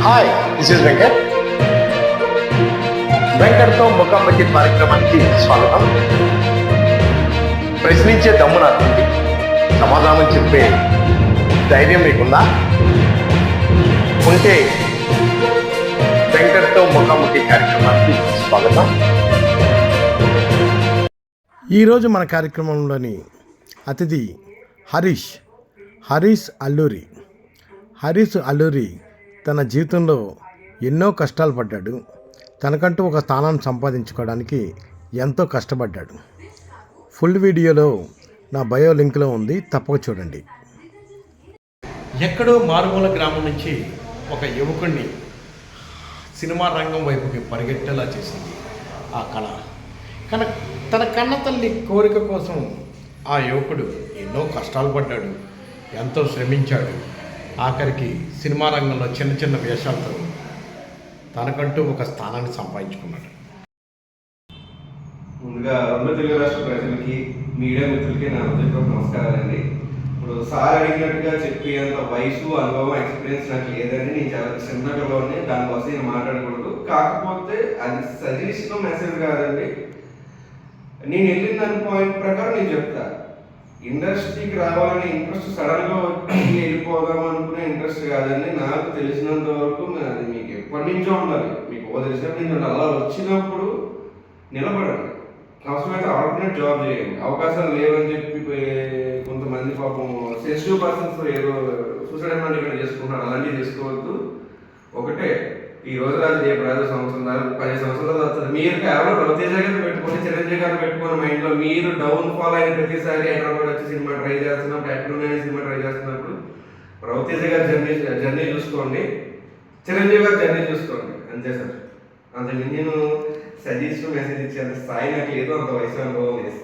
Hi, this is Venkat. వెంకట్తో ముఖాముఖి కార్యక్రమానికి స్వాగతం. ప్రశ్నించే దమ్ము నాకుంది, సమాధానం చెప్పే ధైర్యం మీకుందా? ఉంటే వెంకట్తో ముఖాముఖి కార్యక్రమానికి స్వాగతం. ఈరోజు మన కార్యక్రమంలోని అతిథి హరీష్ అల్లూరి. హరీష్ అల్లూరి తన జీవితంలో ఎన్నో కష్టాలు పడ్డాడు. తనకంటూ ఒక స్థానాన్ని సంపాదించుకోవడానికి ఎంతో కష్టపడ్డాడు. ఫుల్ వీడియోలో నా బయో లింక్లో ఉంది, తప్పక చూడండి. ఎక్కడో మారుమూల గ్రామం నుంచి ఒక యువకుడిని సినిమా రంగం వైపుకి పరిగెట్టేలా చేసింది ఆ కళ. తన కన్న తల్లి కోరిక కోసం ఆ యువకుడు ఎన్నో కష్టాలు పడ్డాడు, ఎంతో శ్రమించాడు. ఆఖరికి సినిమా రంగంలో చిన్న చిన్న వేషాలతో తనకంటూ ఒక స్థానాన్ని సంపాదించుకున్నాడు. ముందుగా రెండు తెలుగు రాష్ట్ర ప్రజలకి, మీడియా మిత్రులకి నా హృదయపూర్వక నమస్కారాలండి. ఇప్పుడు సార్ అడిగినట్టుగా చెప్పేంత వయసు, అనుభవం, ఎక్స్పీరియన్స్ నాకు లేదని నేను చాలా చిన్నగానే దానికోసం నేను మాట్లాడకూడదు. కాకపోతే అది సజెషన్ మెసేజ్ కాదండి. నేను వెళ్ళిన దాని పాయింట్ ప్రకారం నేను చెప్తా. ఇండస్ట్రీకి రావాలనే ఇంట్రెస్ట్ సడన్గా వచ్చి వెళ్ళిపోదాం అనుకునే ఇంట్రెస్ట్ కాదండి. నాకు తెలిసినంత వరకు అది మీకు ఎప్పటి నుంచో ఉండాలి, మీకు తెలిసినప్పటి నుంచి ఉండాలి. అలా వచ్చినప్పుడు నిలబడండి. అవసరమైతే ఆల్టర్నేట్ జాబ్ చేయండి. అవకాశాలు లేవని చెప్పి కొంతమంది పాపం సెన్సిటివ్ పర్సన్స్ ఏదో సూసైడ్ అటెంప్ట్ చేసుకుంటున్నారు. అలాంటివి చేసుకోవద్దు. ఒకటే, ఈ రోజు రాజు రేపు రాజు సంవత్సరం 10 సంవత్సరాలు వస్తుంది. మీరు కేవలం రవితేజ గారిని పెట్టుకొని, చిరంజీవి గారిని పెట్టుకున్న మైండ్లో మీరు డౌన్ ఫాల్ అయిన ప్రతిసారి హైదరాబాద్ వచ్చి సినిమా ట్రై చేస్తున్నప్పుడు, ఎక్కడున్న సినిమా ట్రై చేస్తున్నప్పుడు రవితేజ గారి జర్నీ చూసుకోండి, చిరంజీవి గారి జర్నీ చూసుకోండి. అంతే సార్. అంతే. నేను సజెస్ట్ మెసేజ్ ఇచ్చేంత స్థాయి నాకు లేదు, అంత వయసు అనుభవం లేదు.